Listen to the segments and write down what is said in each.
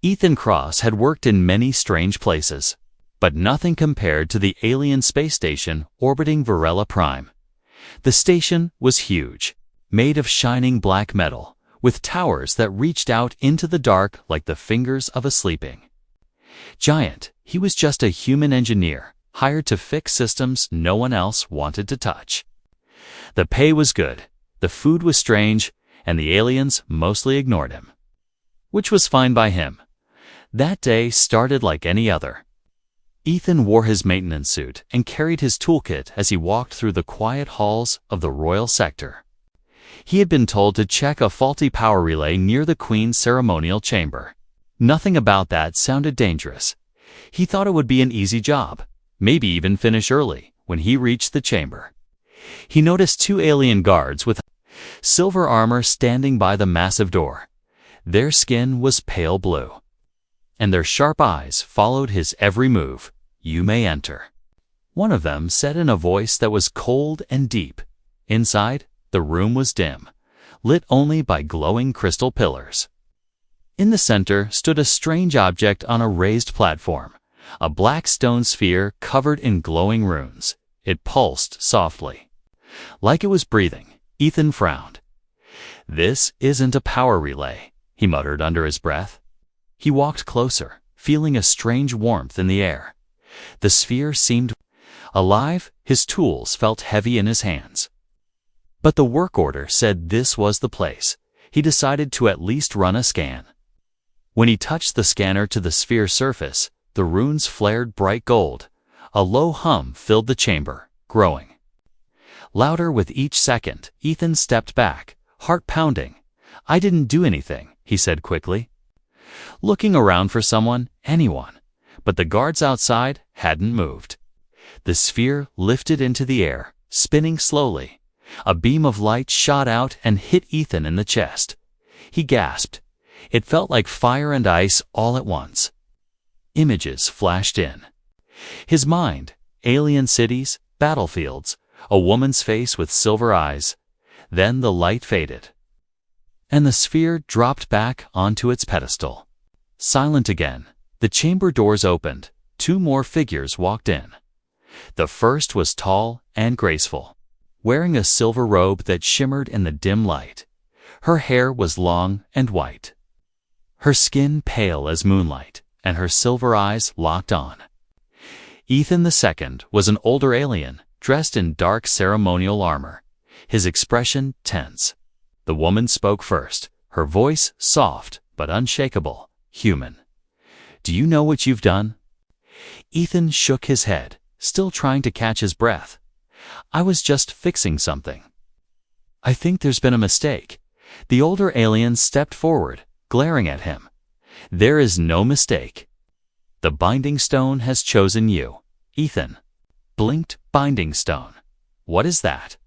Ethan Cross had worked in many strange places, but nothing compared to the alien space station orbiting Varela Prime. The station was huge, made of shining black metal, with towers that reached out into the dark like the fingers of a sleeping giant. He was just a human engineer, hired to fix systems no one else wanted to touch. The pay was good, the food was strange, and the aliens mostly ignored him. Which was fine by him. That day started like any other. Ethan wore his maintenance suit and carried his toolkit as he walked through the quiet halls of the royal sector. He had been told to check a faulty power relay near the Queen's ceremonial chamber. Nothing about that sounded dangerous. He thought it would be an easy job, maybe even finish early. When he reached the chamber, he noticed two alien guards with silver armor standing by the massive door. Their skin was pale blue, and their sharp eyes followed his every move. "You may enter," one of them said in a voice that was cold and deep. Inside, the room was dim, lit only by glowing crystal pillars. In the center stood a strange object on a raised platform, a black stone sphere covered in glowing runes. It pulsed softly, like it was breathing. Ethan frowned. "This isn't a power relay," he muttered under his breath. He walked closer, feeling a strange warmth in the air. The sphere seemed alive, his tools felt heavy in his hands. But the work order said this was the place. He decided to at least run a scan. When he touched the scanner to the sphere's surface, the runes flared bright gold. A low hum filled the chamber, growing louder with each second. Ethan stepped back, heart pounding. "I didn't do anything," he said quickly, looking around for someone, anyone. But the guards outside hadn't moved. The sphere lifted into the air, spinning slowly. A beam of light shot out and hit Ethan in the chest. He gasped. It felt like fire and ice all at once. Images flashed in his mind: alien cities, battlefields, a woman's face with silver eyes. Then the light faded, and the sphere dropped back onto its pedestal. Silent again. The chamber doors opened. Two more figures walked in. The first was tall and graceful, wearing a silver robe that shimmered in the dim light. Her hair was long and white, her skin pale as moonlight, and her silver eyes locked on. Ethan II was an older alien, dressed in dark ceremonial armor, his expression tense. The woman spoke first, her voice soft but unshakable. "Human, do you know what you've done?" Ethan shook his head, still trying to catch his breath. "I was just fixing something." "I think there's been a mistake." The older alien stepped forward, glaring at him. "There is no mistake. The binding stone has chosen you." Ethan blinked. "Binding stone? What is that?"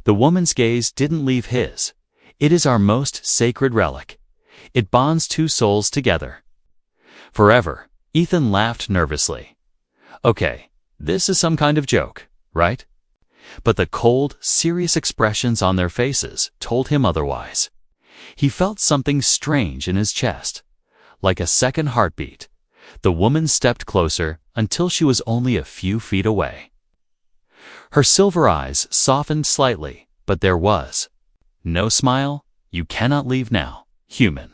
The woman's gaze didn't leave his. "It is our most sacred relic. It bonds two souls together forever." Ethan laughed nervously. "Okay, this is some kind of joke, right?" But the cold, serious expressions on their faces told him otherwise. He felt something strange in his chest, like a second heartbeat. The woman stepped closer until she was only a few feet away. Her silver eyes softened slightly, but there was no smile. "You cannot leave now, human.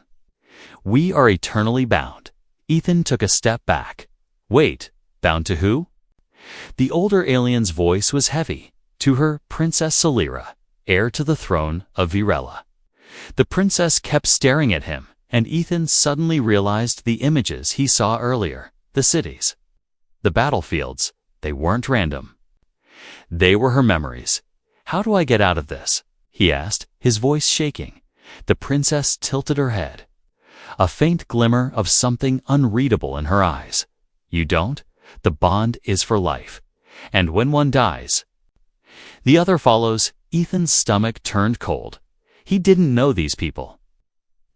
We are eternally bound." Ethan took a step back. "Wait, bound to who?" The older alien's voice was heavy. "To her, Princess Solera, heir to the throne of Virela." The princess kept staring at him, and Ethan suddenly realized the images he saw earlier. The cities, the battlefields, they weren't random. They were her memories. "How do I get out of this?" he asked, his voice shaking. The princess tilted her head, a faint glimmer of something unreadable in her eyes. "You don't? The bond is for life. And when one dies, the other follows." Ethan's stomach turned cold. He didn't know these people,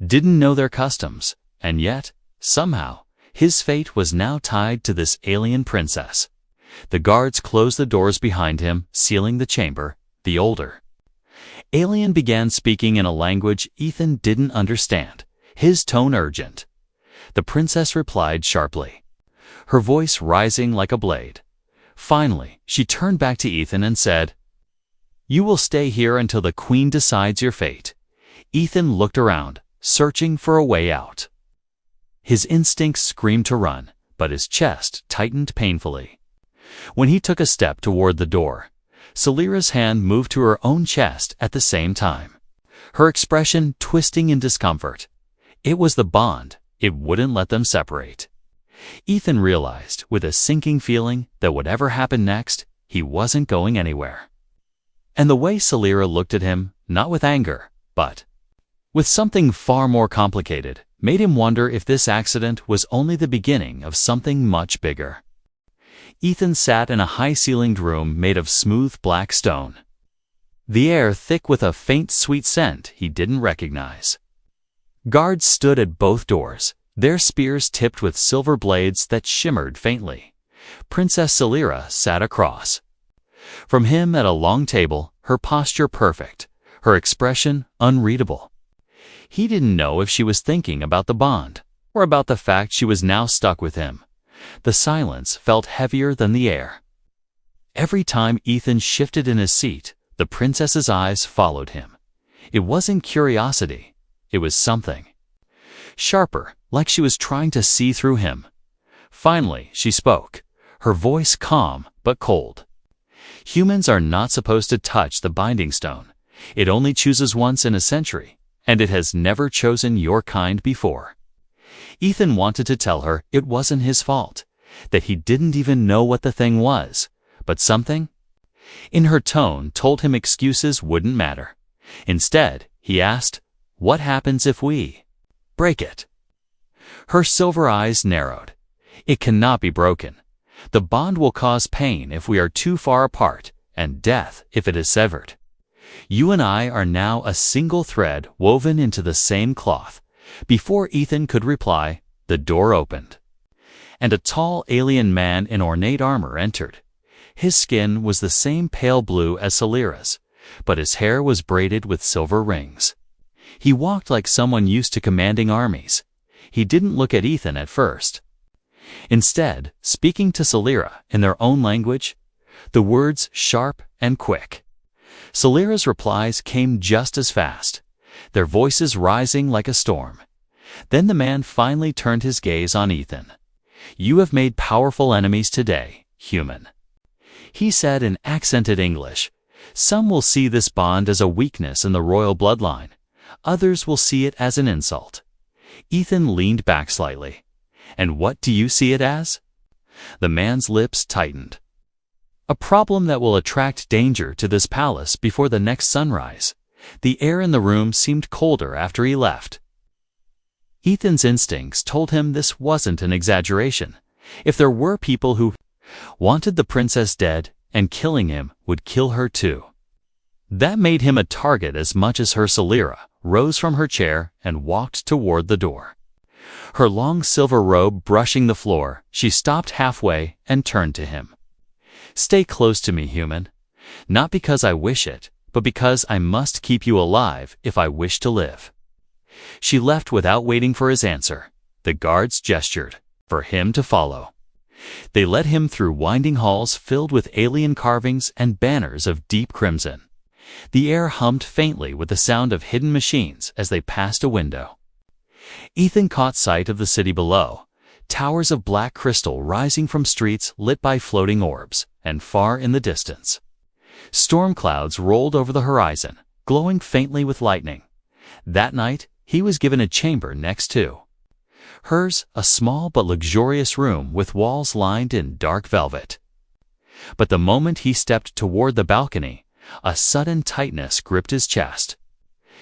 didn't know their customs, and yet, somehow, his fate was now tied to this alien princess. The guards closed the doors behind him, sealing the chamber. The older alien began speaking in a language Ethan didn't understand, his tone urgent. The princess replied sharply, her voice rising like a blade. Finally, she turned back to Ethan and said, "You will stay here until the queen decides your fate." Ethan looked around, searching for a way out. His instincts screamed to run, but his chest tightened painfully. When he took a step toward the door, Celira's hand moved to her own chest at the same time, her expression twisting in discomfort. It was the bond. It wouldn't let them separate. Ethan realized, with a sinking feeling, that whatever happened next, he wasn't going anywhere. And the way Celira looked at him, not with anger, but with something far more complicated, made him wonder if this accident was only the beginning of something much bigger. Ethan sat in a high-ceilinged room made of smooth black stone, the air thick with a faint sweet scent he didn't recognize. Guards stood at both doors, their spears tipped with silver blades that shimmered faintly. Princess Celira sat across from him at a long table, her posture perfect, her expression unreadable. He didn't know if she was thinking about the bond, or about the fact she was now stuck with him. The silence felt heavier than the air. Every time Ethan shifted in his seat, the princess's eyes followed him. It wasn't curiosity. It was something sharper, like she was trying to see through him. Finally, she spoke, her voice calm but cold. "Humans are not supposed to touch the binding stone. It only chooses once in a century, and it has never chosen your kind before." Ethan wanted to tell her it wasn't his fault, that he didn't even know what the thing was, but something in her tone told him excuses wouldn't matter. Instead, he asked, "What happens if we break it?" Her silver eyes narrowed. "It cannot be broken. The bond will cause pain if we are too far apart, and death if it is severed. You and I are now a single thread woven into the same cloth." Before Ethan could reply, the door opened, and a tall alien man in ornate armor entered. His skin was the same pale blue as Celira's, but his hair was braided with silver rings. He walked like someone used to commanding armies. He didn't look at Ethan at first. Instead, speaking to Celira in their own language, the words sharp and quick. Celira's replies came just as fast, their voices rising like a storm. Then the man finally turned his gaze on Ethan. "You have made powerful enemies today, human," he said in accented English. "Some will see this bond as a weakness in the royal bloodline. Others will see it as an insult." Ethan leaned back slightly. "And what do you see it as?" The man's lips tightened. "A problem that will attract danger to this palace before the next sunrise." The air in the room seemed colder after he left. Ethan's instincts told him this wasn't an exaggeration. If there were people who wanted the princess dead, and killing him would kill her too. That made him a target as much as her. Celira rose from her chair and walked toward the door. Her long silver robe brushing the floor, she stopped halfway and turned to him. "Stay close to me, human. Not because I wish it, but because I must keep you alive if I wish to live." She left without waiting for his answer. The guards gestured for him to follow. They led him through winding halls filled with alien carvings and banners of deep crimson. The air hummed faintly with the sound of hidden machines as they passed a window. Ethan caught sight of the city below, towers of black crystal rising from streets lit by floating orbs, and far in the distance, storm clouds rolled over the horizon, glowing faintly with lightning. That night, he was given a chamber next to hers, a small but luxurious room with walls lined in dark velvet. But the moment he stepped toward the balcony, a sudden tightness gripped his chest.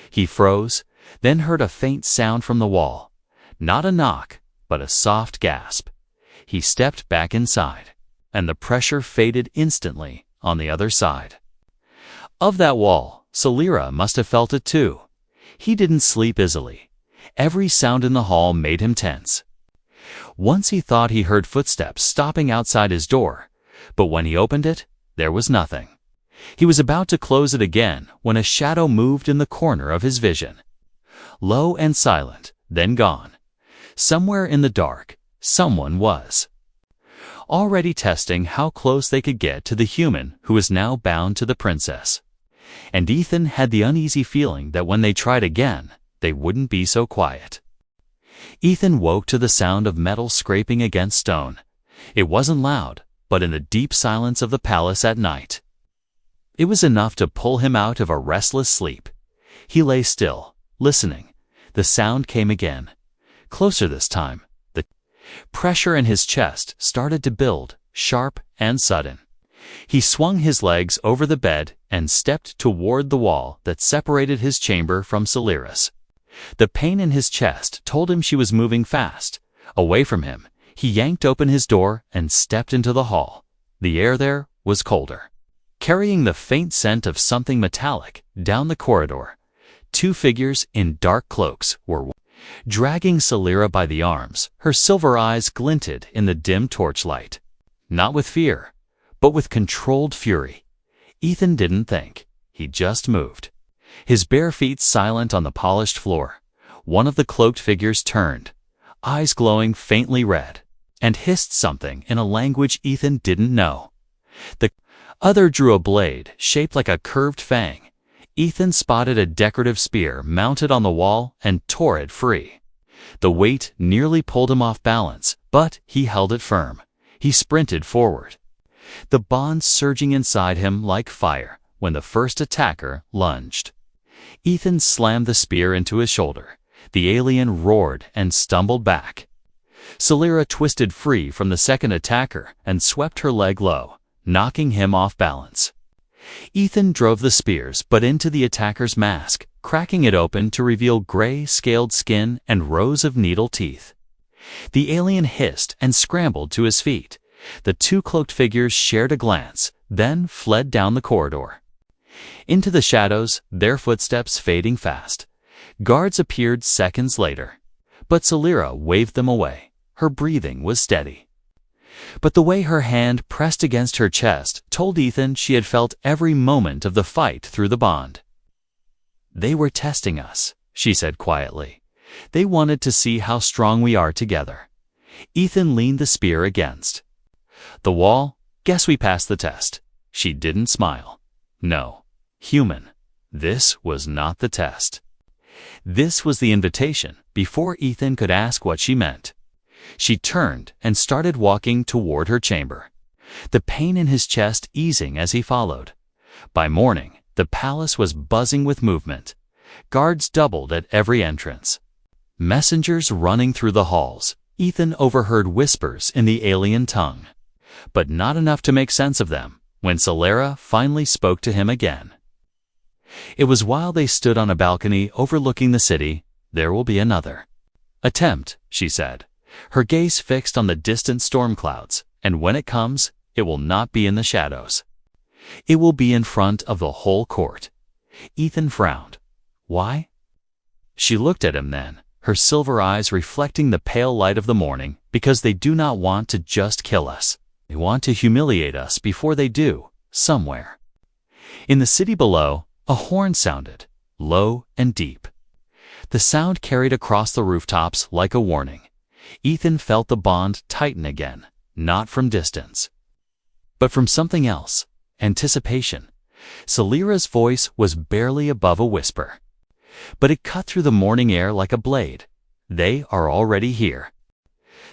He froze, then heard a faint sound from the wall. Not a knock, but a soft gasp. He stepped back inside, and the pressure faded instantly on the other side. Of that wall, Celira must have felt it too. He didn't sleep easily. Every sound in the hall made him tense. Once he thought he heard footsteps stopping outside his door, but when he opened it, there was nothing. He was about to close it again when a shadow moved in the corner of his vision. Low and silent, then gone. Somewhere in the dark, someone was already testing how close they could get to the human who was now bound to the princess. And Ethan had the uneasy feeling that when they tried again, they wouldn't be so quiet. Ethan woke to the sound of metal scraping against stone. It wasn't loud, but in the deep silence of the palace at night, it was enough to pull him out of a restless sleep. He lay still, listening. The sound came again, closer this time. The pressure in his chest started to build, sharp and sudden. He swung his legs over the bed and stepped toward the wall that separated his chamber from Celira's. The pain in his chest told him she was moving fast. Away from him, he yanked open his door and stepped into the hall. The air there was colder. Carrying the faint scent of something metallic down the corridor, two figures in dark cloaks were dragging Celira by the arms. Her silver eyes glinted in the dim torchlight. Not with fear, but with controlled fury. Ethan didn't think. He just moved. His bare feet silent on the polished floor. One of the cloaked figures turned, eyes glowing faintly red, and hissed something in a language Ethan didn't know. The other drew a blade shaped like a curved fang. Ethan spotted a decorative spear mounted on the wall and tore it free. The weight nearly pulled him off balance, but he held it firm. He sprinted forward, the bonds surging inside him like fire when the first attacker lunged. Ethan slammed the spear into his shoulder. The alien roared and stumbled back. Celira twisted free from the second attacker and swept her leg low, knocking him off balance. Ethan drove the spears but into the attacker's mask, cracking it open to reveal gray, scaled skin and rows of needle teeth. The alien hissed and scrambled to his feet. The two cloaked figures shared a glance, then fled down the corridor. Into the shadows, their footsteps fading fast. Guards appeared seconds later, but Celira waved them away. Her breathing was steady. But the way her hand pressed against her chest told Ethan she had felt every moment of the fight through the bond. "They were testing us," she said quietly. "They wanted to see how strong we are together." Ethan leaned the spear against the wall. "Guess we passed the test." She didn't smile. No, human. This was not the test. This was the invitation, before Ethan could ask what she meant. She turned and started walking toward her chamber, the pain in his chest easing as he followed. By morning, the palace was buzzing with movement. Guards doubled at every entrance. Messengers running through the halls. Ethan overheard whispers in the alien tongue, but not enough to make sense of them when Celira finally spoke to him again. It was while they stood on a balcony overlooking the city. "There will be another attempt," she said, her gaze fixed on the distant storm clouds, "and when it comes, it will not be in the shadows. It will be in front of the whole court." Ethan frowned. "Why?" She looked at him then, her silver eyes reflecting the pale light of the morning. "Because they do not want to just kill us. They want to humiliate us before they do, somewhere." In the city below, a horn sounded, low and deep. The sound carried across the rooftops like a warning. Ethan felt the bond tighten again, not from distance, but from something else, anticipation. Celira's voice was barely above a whisper, but it cut through the morning air like a blade. "They are already here."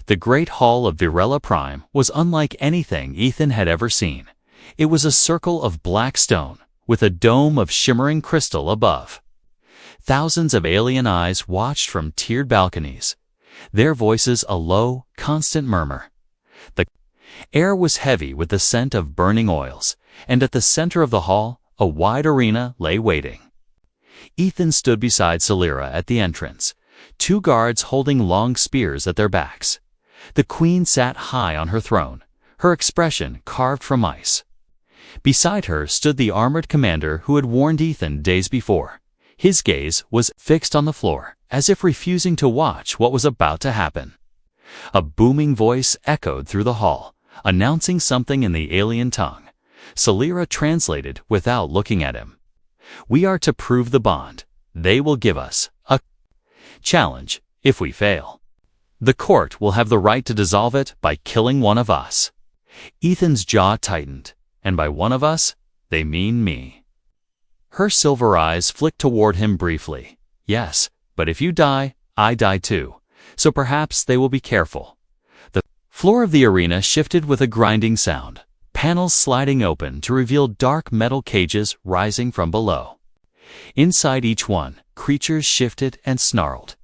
The great hall of Virella Prime was unlike anything Ethan had ever seen. It was a circle of black stone, with a dome of shimmering crystal above. Thousands of alien eyes watched from tiered balconies, their voices a low, constant murmur. The air was heavy with the scent of burning oils, and at the center of the hall, a wide arena lay waiting. Ethan stood beside Celira at the entrance, two guards holding long spears at their backs. The queen sat high on her throne, her expression carved from ice. Beside her stood the armored commander who had warned Ethan days before. His gaze was fixed on the floor, as if refusing to watch what was about to happen. A booming voice echoed through the hall, announcing something in the alien tongue. Celira translated without looking at him. "We are to prove the bond. They will give us a challenge if we fail." The court will have the right to dissolve it by killing one of us. Ethan's jaw tightened, and by one of us, they mean me. Her silver eyes flicked toward him briefly. Yes, but if you die, I die too, so perhaps they will be careful. The floor of the arena shifted with a grinding sound, panels sliding open to reveal dark metal cages rising from below. Inside each one, creatures shifted and snarled,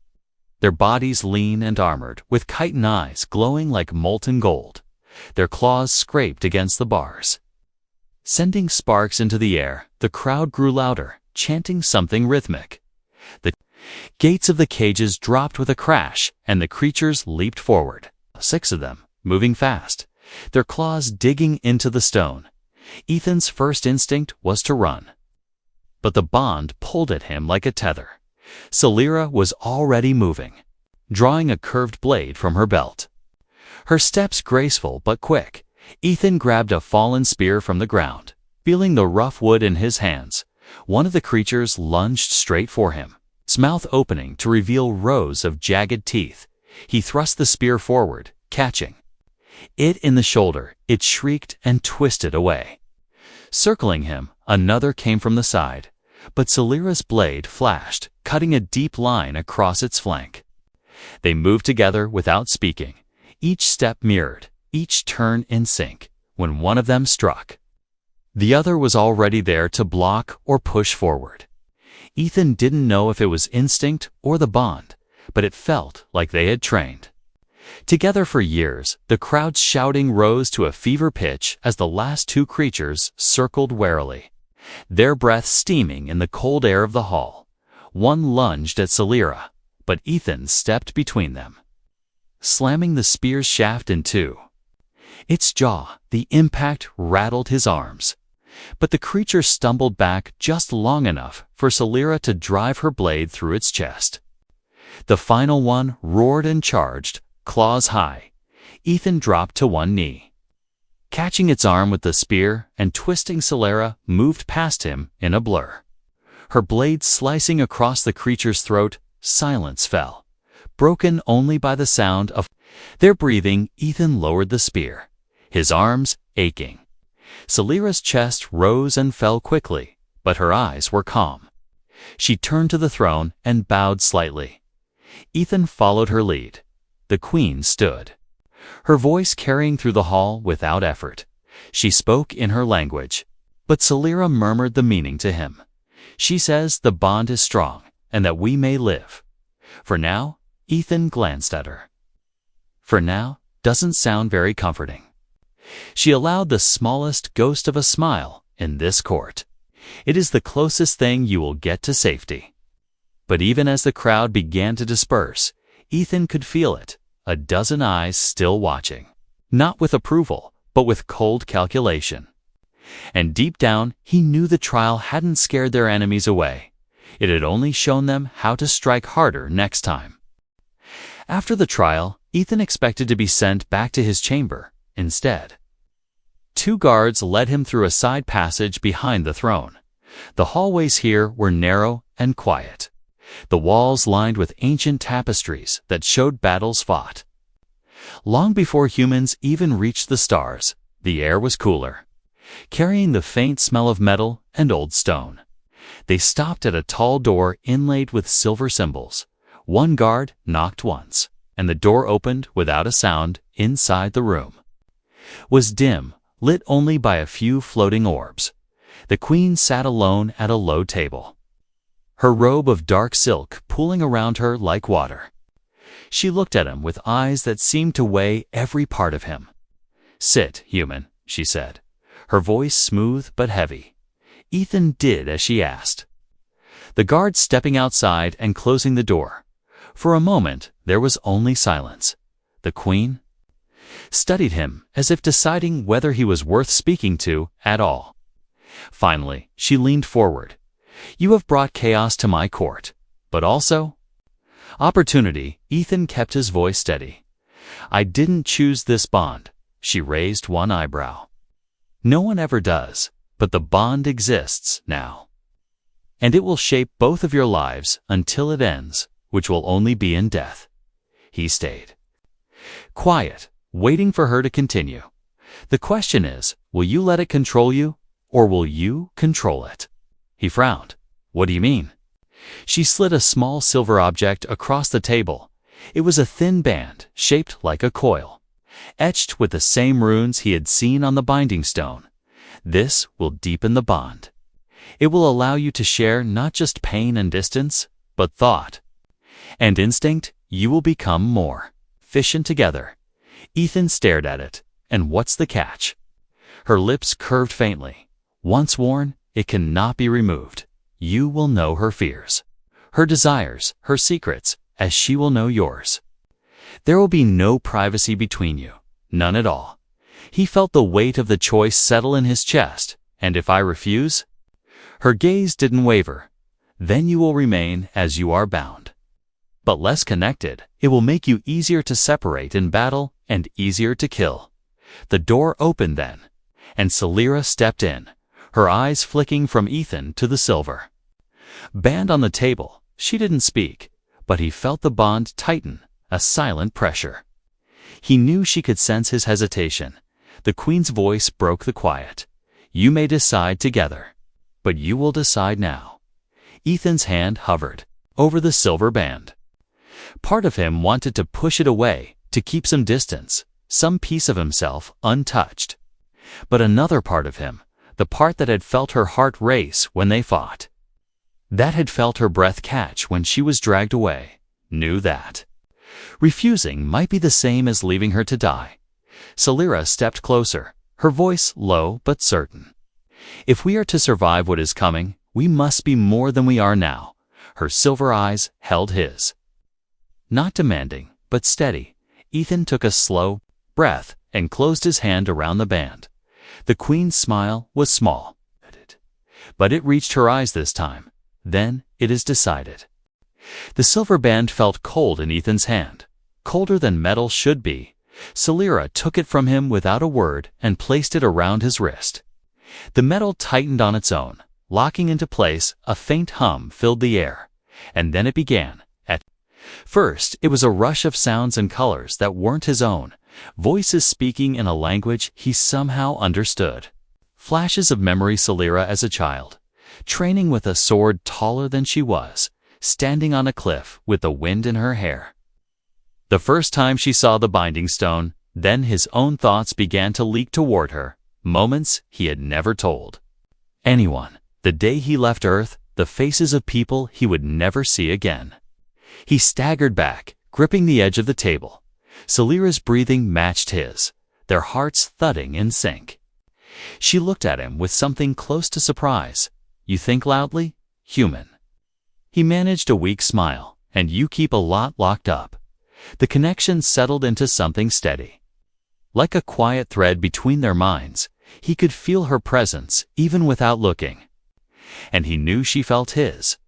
their bodies lean and armored, with chitin eyes glowing like molten gold. Their claws scraped against the bars, sending sparks into the air. The crowd grew louder, chanting something rhythmic. The gates of the cages dropped with a crash, and the creatures leaped forward, 6 of them, moving fast, their claws digging into the stone. Ethan's first instinct was to run, but the bond pulled at him like a tether. Celera was already moving, drawing a curved blade from her belt. Her steps graceful but quick. Ethan grabbed a fallen spear from the ground. Feeling the rough wood in his hands, one of the creatures lunged straight for him, its mouth opening to reveal rows of jagged teeth. He thrust the spear forward, catching it in the shoulder. It shrieked and twisted away. Circling him, another came from the side, but Celera's blade flashed, cutting a deep line across its flank. They moved together without speaking, each step mirrored, each turn in sync. When one of them struck, the other was already there to block or push forward. Ethan didn't know if it was instinct or the bond, but it felt like they had trained together for years. The crowd's shouting rose to a fever pitch as the last 2 creatures circled warily, their breath steaming in the cold air of the hall. One lunged at Celera, but Ethan stepped between them, slamming the spear's shaft in 2. Its jaw, the impact rattled his arms, but the creature stumbled back just long enough for Celera to drive her blade through its chest. The final one roared and charged, claws high. Ethan dropped to one knee, catching its arm with the spear, and twisting Celera moved past him in a blur. Her blade slicing across the creature's throat. Silence fell, broken only by the sound of their breathing. Ethan lowered the spear, his arms aching. Celera's chest rose and fell quickly, but her eyes were calm. She turned to the throne and bowed slightly. Ethan followed her lead. The queen stood, her voice carrying through the hall without effort. She spoke in her language, but Celera murmured the meaning to him. She says the bond is strong and that we may live. For now, Ethan glanced at her. For now doesn't sound very comforting. She allowed the smallest ghost of a smile in this court. It is the closest thing you will get to safety. But even as the crowd began to disperse, Ethan could feel it, a dozen eyes still watching, not with approval, but with cold calculation. And deep down, he knew the trial hadn't scared their enemies away. It had only shown them how to strike harder next time. After the trial, Ethan expected to be sent back to his chamber. Instead, 2 guards led him through a side passage behind the throne. The hallways here were narrow and quiet, the walls lined with ancient tapestries that showed battles fought. Long before humans even reached the stars, the air was cooler, carrying the faint smell of metal and old stone. They stopped at a tall door inlaid with silver symbols. One guard knocked once, and the door opened without a sound. Inside the room was dim, lit only by a few floating orbs. The queen sat alone at a low table, her robe of dark silk pooling around her like water. She looked at him with eyes that seemed to weigh every part of him. "Sit, human," she said, her voice smooth but heavy. Ethan did as she asked, the guard stepping outside and closing the door. For a moment, there was only silence. The queen studied him as if deciding whether he was worth speaking to at all. Finally, she leaned forward. "You have brought chaos to my court, but also opportunity." Ethan kept his voice steady. "I didn't choose this bond." She raised one eyebrow. "No one ever does, but the bond exists now. And it will shape both of your lives until it ends, which will only be in death." He stayed, quiet, waiting for her to continue. The question is, will you let it control you, or will you control it? He frowned. What do you mean? She slid a small silver object across the table. It was a thin band, shaped like a coil, etched with the same runes he had seen on the binding stone. This will deepen the bond. It will allow you to share not just pain and distance, but thought and instinct. You will become more efficient together. Ethan stared at it. And what's the catch? Her lips curved faintly. Once worn, it cannot be removed. You will know her fears, her desires, her secrets, as she will know yours. There will be no privacy between you, none at all. He felt the weight of the choice settle in his chest. And if I refuse? Her gaze didn't waver. Then you will remain as you are bound. But less connected, it will make you easier to separate in battle and easier to kill. The door opened then, and Celira stepped in, her eyes flicking from Ethan to the silver band on the table. She didn't speak, but he felt the bond tighten, a silent pressure. He knew she could sense his hesitation. The Queen's voice broke the quiet. You may decide together, but you will decide now. Ethan's hand hovered over the silver band. Part of him wanted to push it away, to keep some distance, some piece of himself untouched. But another part of him, the part that had felt her heart race when they fought, that had felt her breath catch when she was dragged away, knew that refusing might be the same as leaving her to die. Celira stepped closer, her voice low but certain. If we are to survive what is coming, we must be more than we are now. Her silver eyes held his. Not demanding, but steady, Ethan took a slow breath and closed his hand around the band. The Queen's smile was small, but it reached her eyes this time. Then it is decided. The silver band felt cold in Ethan's hand, colder than metal should be. Celira took it from him without a word and placed it around his wrist. The metal tightened on its own, locking into place. A faint hum filled the air, and then it began. At first, it was a rush of sounds and colors that weren't his own, voices speaking in a language he somehow understood. Flashes of memory. Celira as a child, training with a sword taller than she was, standing on a cliff with the wind in her hair. The first time she saw the binding stone, then his own thoughts began to leak toward her, moments he had never told anyone. The day he left Earth, the faces of people he would never see again. He staggered back, gripping the edge of the table. Celira's breathing matched his, their hearts thudding in sync. She looked at him with something close to surprise. You think loudly? Human. He managed a weak smile. And you keep a lot locked up. The connection settled into something steady. Like a quiet thread between their minds, he could feel her presence even without looking. And he knew she felt his.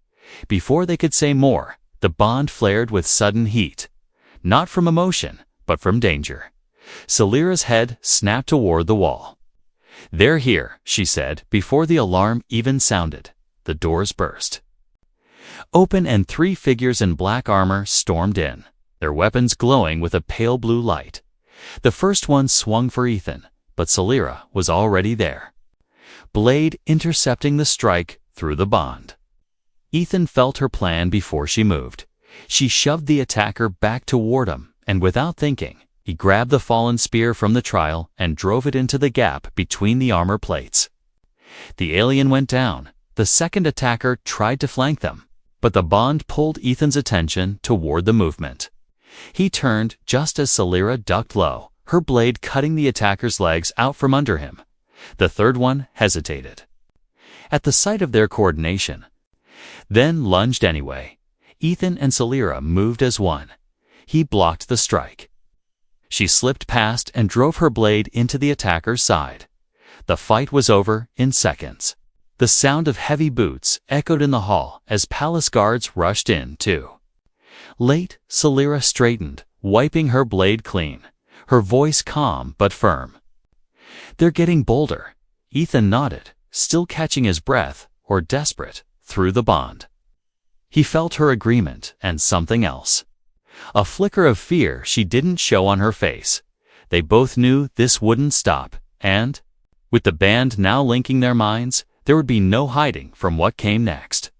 Before they could say more, the bond flared with sudden heat. Not from emotion, but from danger. Celira's head snapped toward the wall. They're here, she said, before the alarm even sounded. The doors burst open and 3 figures in black armor stormed in, their weapons glowing with a pale blue light. The first one swung for Ethan, but Celira was already there, blade intercepting the strike through the bond. Ethan felt her plan before she moved. She shoved the attacker back toward him, and without thinking, he grabbed the fallen spear from the trial and drove it into the gap between the armor plates. The alien went down. The second attacker tried to flank them, but the bond pulled Ethan's attention toward the movement. He turned just as Celira ducked low, her blade cutting the attacker's legs out from under him. The third one hesitated at the sight of their coordination, then lunged anyway. Ethan and Celira moved as one. He blocked the strike. She slipped past and drove her blade into the attacker's side. The fight was over in seconds. The sound of heavy boots echoed in the hall as palace guards rushed in, too. Late, Celira straightened, wiping her blade clean, her voice calm but firm. They're getting bolder. Ethan nodded, still catching his breath, or desperate, through the bond. He felt her agreement and something else. A flicker of fear she didn't show on her face. They both knew this wouldn't stop, and, with the band now linking their minds, there would be no hiding from what came next.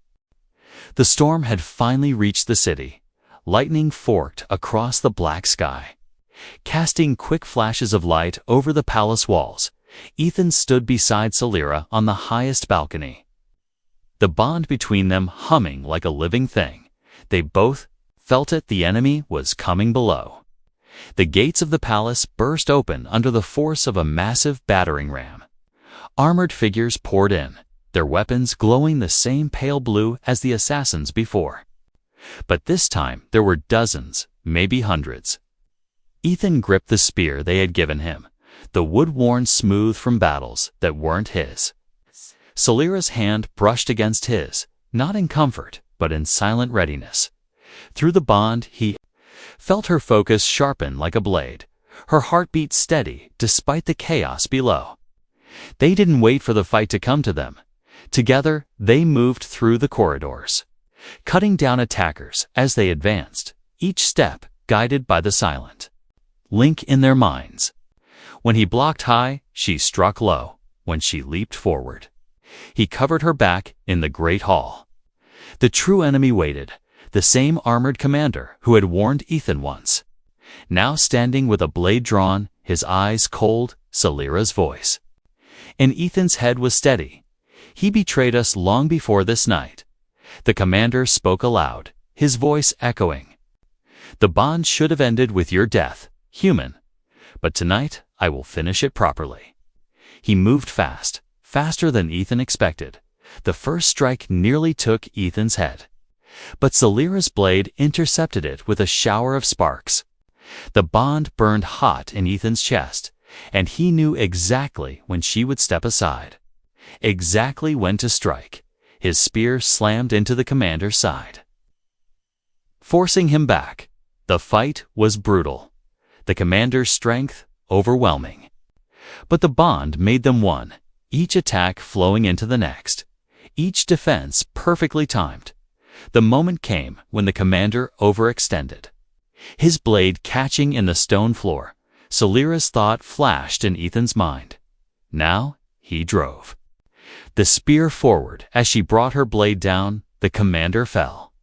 The storm had finally reached the city. Lightning forked across the black sky. Casting quick flashes of light over the palace walls, Ethan stood beside Celera on the highest balcony. The bond between them humming like a living thing. They both felt it. The enemy was coming below. The gates of the palace burst open under the force of a massive battering ram. Armored figures poured in, their weapons glowing the same pale blue as the assassins before. But this time there were dozens, maybe hundreds. Ethan gripped the spear they had given him, the wood worn smooth from battles that weren't his. Celera's hand brushed against his, not in comfort, but in silent readiness. Through the bond, he felt her focus sharpen like a blade, her heartbeat steady despite the chaos below. They didn't wait for the fight to come to them. Together, they moved through the corridors, cutting down attackers as they advanced, each step guided by the silent link in their minds. When he blocked high, she struck low. When she leaped forward, he covered her back in the great hall. The true enemy waited, the same armored commander who had warned Ethan once. Now standing with a blade drawn, his eyes cold, Celera's voice. And Ethan's head was steady. He betrayed us long before this night. The commander spoke aloud, his voice echoing. The bond should have ended with your death, human. But tonight, I will finish it properly. He moved fast, faster than Ethan expected. The first strike nearly took Ethan's head. But Celera's blade intercepted it with a shower of sparks. The bond burned hot in Ethan's chest, and he knew exactly when she would step aside. Exactly when to strike. His spear slammed into the commander's side, forcing him back. The fight was brutal. The commander's strength overwhelming. But the bond made them one, each attack flowing into the next, each defense perfectly timed. The moment came when the commander overextended, his blade catching in the stone floor. Celera's thought flashed in Ethan's mind. Now he drove the spear forward. As she brought her blade down, the commander fell,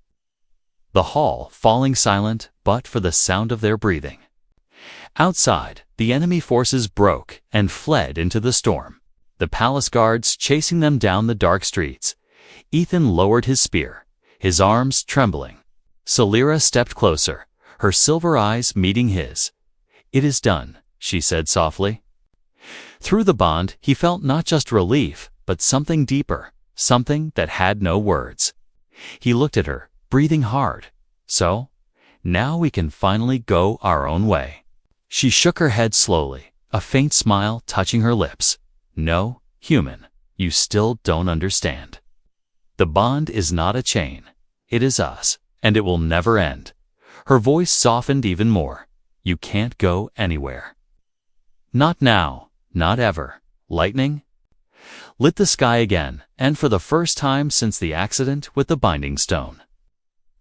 the hall falling silent but for the sound of their breathing. Outside, the enemy forces broke and fled into the storm, the palace guards chasing them down the dark streets. Ethan lowered his spear, his arms trembling. Celera stepped closer, her silver eyes meeting his. "It is done," she said softly. Through the bond, he felt not just relief, but something deeper, something that had no words. He looked at her, breathing hard. "So, now we can finally go our own way." She shook her head slowly, a faint smile touching her lips. "No, human, you still don't understand. The bond is not a chain. It is us, and it will never end." Her voice softened even more. "You can't go anywhere. Not now, not ever." Lightning lit the sky again, and for the first time since the accident with the binding stone,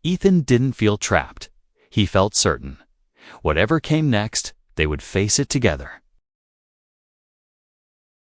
Ethan didn't feel trapped. He felt certain. Whatever came next, they would face it together.